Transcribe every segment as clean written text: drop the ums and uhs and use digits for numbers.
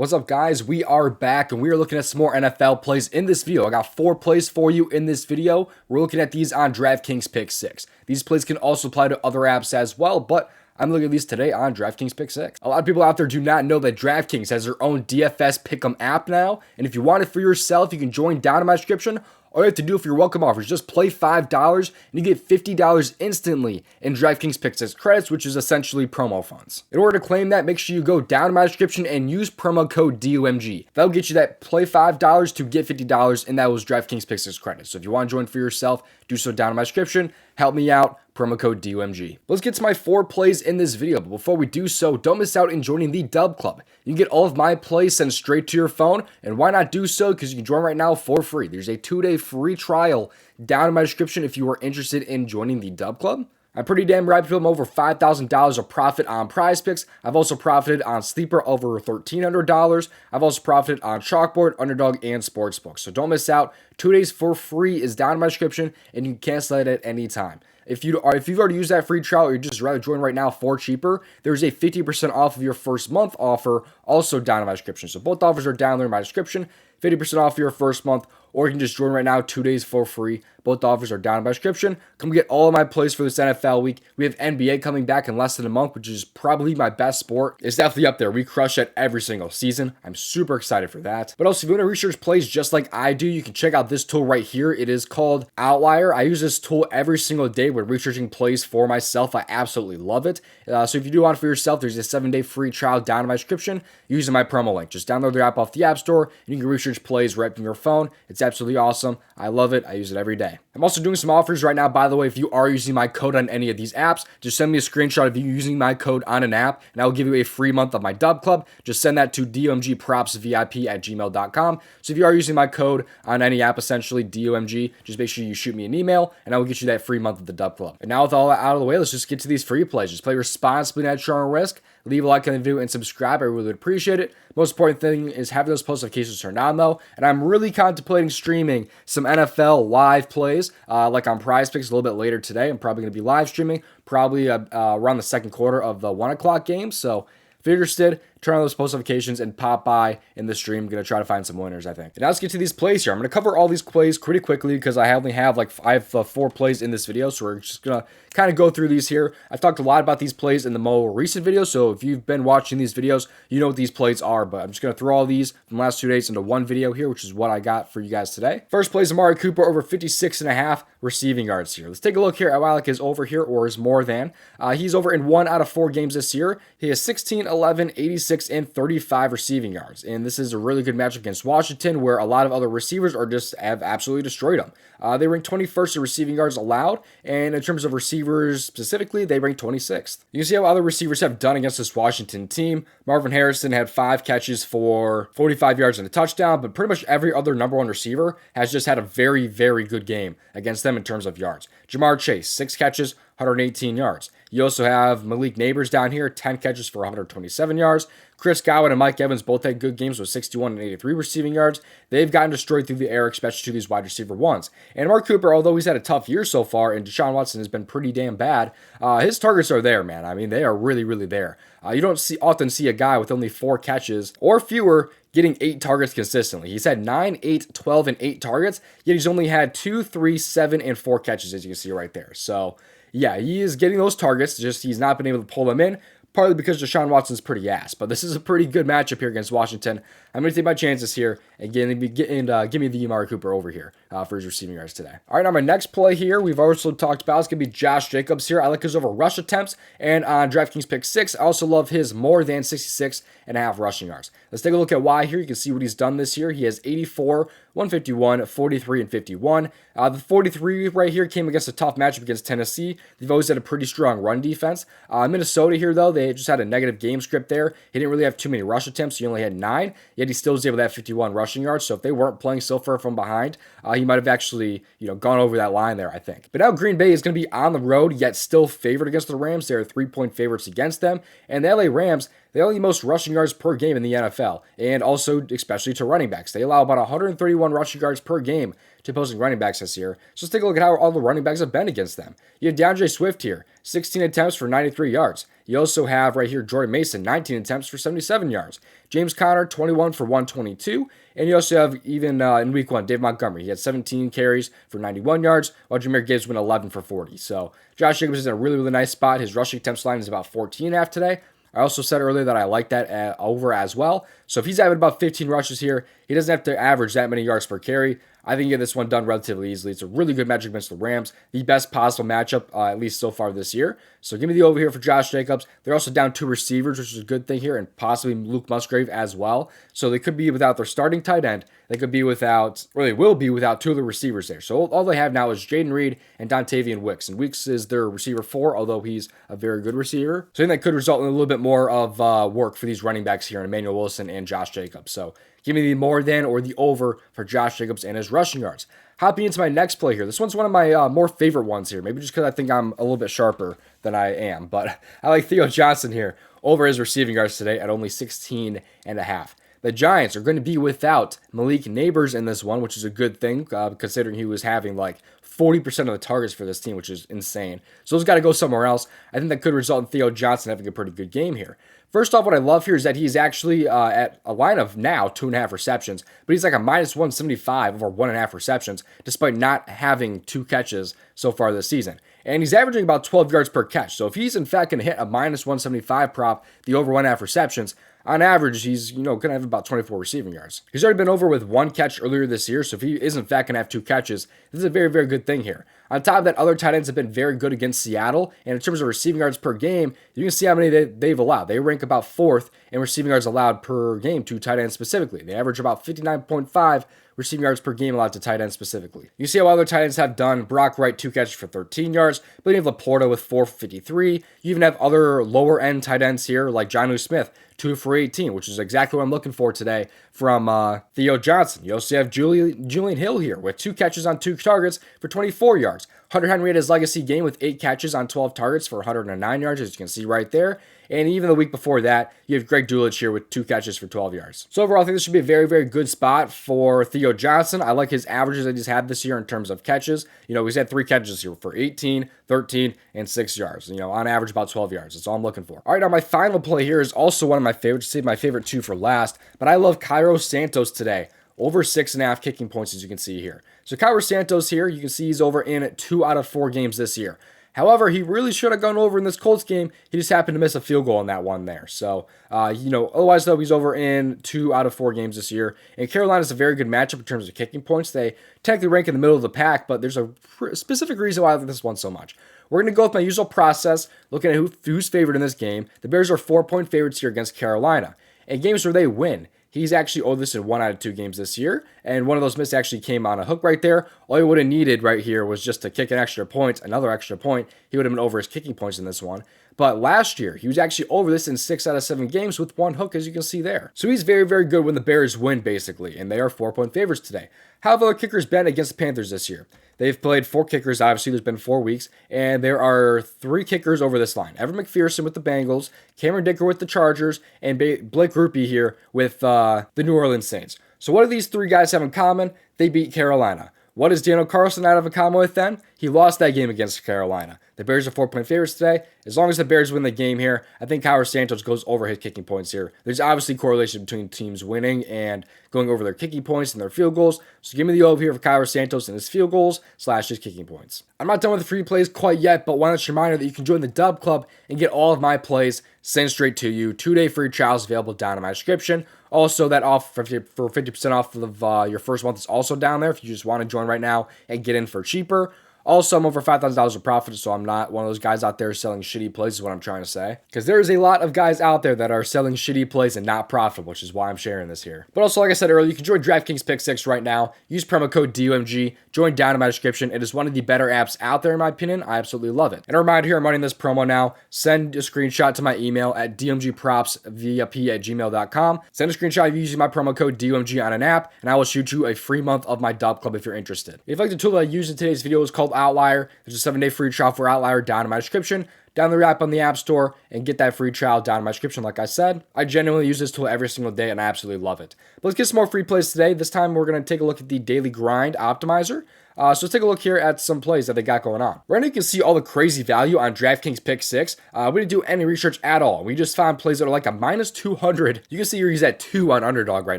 What's up, guys? We are back and we are looking at some more NFL plays in this video. I got 4 plays for you in this video. We're looking at these on DraftKings Pick6. These plays can also apply to other apps as well, but I'm looking at these today on DraftKings Pick6. A lot of people out there do not know that DraftKings has their own DFS Pick'em app now, and if you want it for yourself, you can join down in my description. All you have to do for your welcome offer is just play $5 and you get $50 instantly in DraftKings Pick6 credits, which is essentially promo funds. In order to claim that, make sure you go down in my description and use promo code DOMG. That'll get you that play $5 to get $50, and that was DraftKings Pick6 credits. So if you want to join for yourself, do so down in my description. Help me out. Promo code DOMG. Let's get to my 4 plays in this video, but before we do so, don't miss out in joining the DubClub. You can get all of my plays sent straight to your phone, and why not do so? Because you can join right now for free. There's a 2-day free trial down in my description if you are interested in joining the DubClub. I'm pretty damn reputable. I'm over $5,000 of profit on PrizePicks. I've also profited on Sleeper over $1,300. I've also profited on Chalkboard, Underdog, and Sportsbook. So don't miss out. 2 days for free is down in my description, and you can cancel it at any time. If you've already used that free trial or you'd just rather join right now for cheaper, there's a 50% off of your first month offer also down in my description. So both offers are down there in my description. 50% off your first month, or you can just join right now 2 days for free. Both offers are down in my description. Come get all of my plays for this NFL week. We have NBA coming back in less than a month, which is probably my best sport. It's definitely up there. We crush it every single season. I'm super excited for that. But also, if you want to research plays just like I do, you can check out this tool right here. It is called Outlier. I use this tool every single day when researching plays for myself. I absolutely love it. So if you do want it for yourself, there's a 7-day free trial down in my description using my promo link. Just download the app off the App Store, and you can research plays right from your phone. It's absolutely awesome. I love it. I use it every day. I'm also doing some offers right now, by the way. If you are using my code on any of these apps, just send me a screenshot of you using my code on an app, and I will give you a free month of my DubClub. Just send that to domgpropsvip@gmail.com. So if you are using my code on any app, essentially DOMG, just make sure you shoot me an email, and I will get you that free month of the DubClub. And now with all that out of the way, let's just get to these free plays. Just play responsibly, not your own risk. Leave a like on the video and subscribe. I really would appreciate it. Most important thing is having those post notifications turned on, though. And I'm really contemplating streaming some NFL live plays, like on PrizePicks a little bit later today. I'm probably going to be live streaming, probably around the second quarter of the 1 o'clock game. So if you're interested, turn on those post notifications and pop by in the stream. I'm going to try to find some winners, I think. And now let's get to these plays here. I'm going to cover all these plays pretty quickly because I only have I have 4 plays in this video. So we're just going to kind of go through these here. I've talked a lot about these plays in the more recent videos. So if you've been watching these videos, you know what these plays are. But I'm just going to throw all these from the last 2 days into one video here, which is what I got for you guys today. First play is Amari Cooper over 56.5 receiving yards here. Let's take a look here at why I like his over here, or is more than. He's over in 1 out of 4 games this year. He has 16, 11, 86, and 35 receiving yards. And this is a really good matchup against Washington, where a lot of other receivers have absolutely destroyed him. They rank 21st in receiving yards allowed, and in terms of receivers specifically, they rank 26th. You can see how other receivers have done against this Washington team. Marvin Harrison had 5 catches for 45 yards and a touchdown, but pretty much every other number 1 receiver has just had a very, very good game against them in terms of yards. Jamar Chase, 6 catches, 118 yards. You also have Malik Neighbors down here, 10 catches for 127 yards. Chris Godwin and Mike Evans both had good games with 61 and 83 receiving yards. They've gotten destroyed through the air, especially to these wide receiver ones. And Mark Cooper, although he's had a tough year so far, and Deshaun Watson has been pretty damn bad, his targets are there, man. I mean, they are really, really there. You don't often see a guy with only 4 catches or fewer getting 8 targets consistently. He's had 9, 8, 12, and 8 targets, yet he's only had 2, 3, 7, and 4 catches, as you can see right there. So yeah, he is getting those targets, just he's not been able to pull them in, partly because Deshaun Watson's pretty ass. But this is a pretty good matchup here against Washington. I'm going to take my chances here and give me the Amari Cooper over here for his receiving yards today. All right, now my next play here, we've also talked about, it's going to be Josh Jacobs here. I like his over rush attempts, and on DraftKings Pick6, I also love his more than 66.5 rushing yards. Let's take a look at why here. You can see what he's done this year. He has 84, 151, 43, and 51. The 43 right here came against a tough matchup against Tennessee. They've always had a pretty strong run defense. Minnesota here, though, they just had a negative game script there. He didn't really have too many rush attempts. He only had 9, yet he still was able to have 51 rushing yards. So if they weren't playing so far from behind, he might have actually, gone over that line there, I think. But now Green Bay is going to be on the road, yet still favored against the Rams. They're 3-point favorites against them. And the LA Rams, They only most rushing yards per game in the NFL, and also especially to running backs. They allow about 131 rushing yards per game to opposing running backs this year. So let's take a look at how all the running backs have been against them. You have DeAndre Swift here, 16 attempts for 93 yards. You also have right here Jordan Mason, 19 attempts for 77 yards. James Conner, 21 for 122. And you also have, even in week 1, Dave Montgomery. He had 17 carries for 91 yards, while Jahmyr Gibbs went 11 for 40. So Josh Jacobs is in a really, really nice spot. His rushing attempts line is about 14.5 today. I also said earlier that I like that over as well. So if he's having about 15 rushes here, he doesn't have to average that many yards per carry. I think you get this one done relatively easily. It's a really good matchup against the Rams. The best possible matchup, at least so far this year. So give me the over here for Josh Jacobs. They're also down 2 receivers, which is a good thing here, and possibly Luke Musgrave as well. So they could be without their starting tight end. They could be without, or they will be without 2 of the receivers there. So all they have now is Jaden Reed and Dontavian Wicks. And Wicks is their receiver 4, although he's a very good receiver. So I think that could result in a little bit more of work for these running backs here, Emmanuel Wilson and Josh Jacobs. So give me the more than or the over for Josh Jacobs and his rushing yards. Hopping into my next play here. This one's one of my more favorite ones here. Maybe just because I think I'm a little bit sharper than I am. But I like Theo Johnson here over his receiving yards today at only 16.5. The Giants are going to be without Malik Neighbors in this one, which is a good thing considering he was having like 40% of the targets for this team, which is insane. So he's got to go somewhere else. I think that could result in Theo Johnson having a pretty good game here. First off, what I love here is that he's actually at a line of now 2.5 receptions, but he's like a minus 175 over 1.5 receptions, despite not having 2 catches so far this season. And he's averaging about 12 yards per catch. So if he's in fact going to hit a minus 175 prop, the over 1.5 receptions, on average, he's going to have about 24 receiving yards. He's already been over with 1 catch earlier this year, so if he is in fact going to have 2 catches, this is a very, very good thing here. On top of that, other tight ends have been very good against Seattle, and in terms of receiving yards per game, you can see how many they've allowed. They rank about 4th in receiving yards allowed per game to tight ends specifically. They average about 59.5 receiving yards per game allowed to tight ends specifically. You see how other tight ends have done. Brock Wright, 2 catches for 13 yards, but you have Laporta with 4 for 53. You even have other lower end tight ends here like Jonnu Smith, 2 for 18, which is exactly what I'm looking for today from Theo Johnson. You also have Julian Hill here with 2 catches on 2 targets for 24 yards. Hunter Henry had his legacy game with 8 catches on 12 targets for 109 yards, as you can see right there. And even the week before that, you have Greg Dulcich here with 2 catches for 12 yards. So overall, I think this should be a very, very good spot for Theo Johnson. I like his averages that he's had this year in terms of catches. He's had 3 catches here for 18, 13, and 6 yards. On average, about 12 yards. That's all I'm looking for. All right, now my final play here is also one of my favorites. Save my favorite 2 for last, but I love Cairo Santos today. Over 6.5 kicking points, as you can see here. So Cairo Santos here, you can see he's over in 2 out of 4 games this year. However, he really should have gone over in this Colts game. He just happened to miss a field goal in that one there. So, otherwise, though, he's over in 2 out of 4 games this year. And Carolina's a very good matchup in terms of kicking points. They technically rank in the middle of the pack, but there's a specific reason why I like this one so much. We're going to go with my usual process, looking at who's favored in this game. The Bears are 4-point favorites here against Carolina. In games where they win, he's actually owed this in 1 out of 2 games this year, and one of those misses actually came on a hook right there. All he would have needed right here was just to kick an extra point, another extra point. He would have been over his kicking points in this one. But last year, he was actually over this in 6 out of 7 games with 1 hook, as you can see there. So he's very, very good when the Bears win, basically, and they are 4-point favorites today. How have other kickers been against the Panthers this year? They've played 4 kickers, obviously. There's been 4 weeks, and there are 3 kickers over this line. Evan McPherson with the Bengals, Cameron Dicker with the Chargers, and Blake Rupe here with the New Orleans Saints. So what do these 3 guys have in common? They beat Carolina. What does Daniel Carlson have in common with them? He lost that game against Carolina. The Bears are 4-point favorites today. As long as the Bears win the game here, I think Cairo Santos goes over his kicking points here. There's obviously correlation between teams winning and going over their kicking points and their field goals. So give me the over here for Cairo Santos and his field goals / his kicking points. I'm not done with the free plays quite yet, but one last reminder that you can join the DubClub and get all of my plays sent straight to you. 2-day free trials available down in my description. Also, that offer for 50% off of your first month is also down there if you just want to join right now and get in for cheaper. Also, I'm over $5,000 of profit, so I'm not one of those guys out there selling shitty plays is what I'm trying to say. Because there is a lot of guys out there that are selling shitty plays and not profitable, which is why I'm sharing this here. But also, like I said earlier, you can join DraftKings Pick6 right now. Use promo code DOMG. Join down in my description. It is one of the better apps out there, in my opinion. I absolutely love it. And a reminder here, I'm running this promo now. Send a screenshot to my email at domgpropsvip@gmail.com. Send a screenshot of you using my promo code DOMG on an app, and I will shoot you a free month of my DubClub if you're interested. If you like the tool that I used in today's video, is called Outlier. There's a 7-day free trial for Outlier down in my description. download the app on the App Store, and get that free trial down in my description. Like I said, I genuinely use this tool every single day, and I absolutely love it. But let's get some more free plays today. This time, we're going to take a look at the Daily Grind Optimizer. So let's take a look here at some plays that they got going on. Right now, you can see all the crazy value on DraftKings Pick6. We didn't do any research at all. We just found plays that are like a minus 200. You can see here he's at 2 on underdog right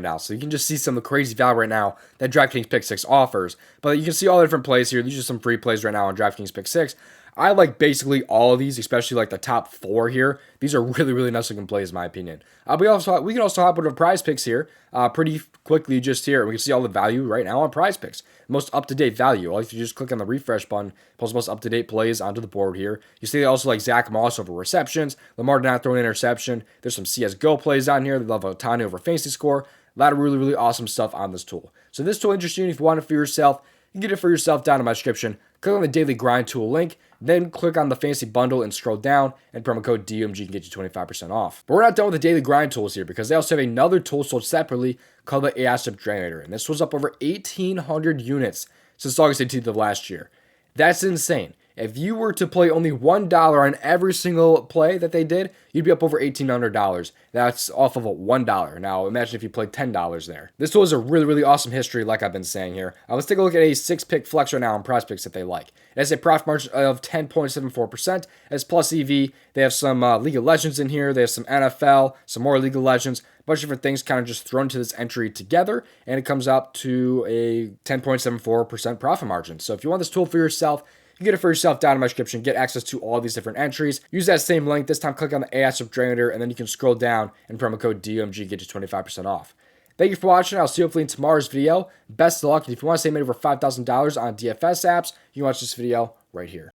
now. So you can just see some of the crazy value right now that DraftKings Pick6 offers. But you can see all the different plays here. These are some free plays right now on DraftKings Pick6. I like basically all of these, especially like the top 4 here. These are really, really nice looking plays, in my opinion. We can also hop over to Prize Picks here pretty quickly just here. We can see all the value right now on Prize Picks. Most up-to-date value. All if you just click on the refresh button, pulls most up-to-date plays onto the board here. You see also like Zach Moss over receptions, Lamar did not throw an interception. There's some CSGO plays on here. They love Otani over fantasy score. A lot of really, really awesome stuff on this tool. So this tool interests you if you want it for yourself. You can get it for yourself down in my description. Click on the Daily Grind Tool link, then click on the Fantasy Bundle and scroll down, and promo code DOMG can get you 25% off. But we're not done with the Daily Grind tools here because they also have another tool sold separately called the AI Strip Generator, and this was up over 1,800 units since August 18th of last year. That's insane. If you were to play only $1 on every single play that they did, you'd be up over $1,800. That's off of a $1. Now, imagine if you played $10 there. This tool is a really, really awesome history, like I've been saying here. Let's take a look at a 6-pick flex right now on Prize Picks that they like. It has a profit margin of 10.74%. It has plus EV. They have some League of Legends in here. They have some NFL, some more League of Legends. A bunch of different things kind of just thrown into this entry together, and it comes up to a 10.74% profit margin. So if you want this tool for yourself, you can get it for yourself down in my description. Get access to all these different entries. Use that same link. This time, click on the AI Strip Generator, and then you can scroll down and promo code DOMG get you 25% off. Thank you for watching. I'll see you hopefully in tomorrow's video. Best of luck. And if you want to save over $5,000 on DFS apps, you can watch this video right here.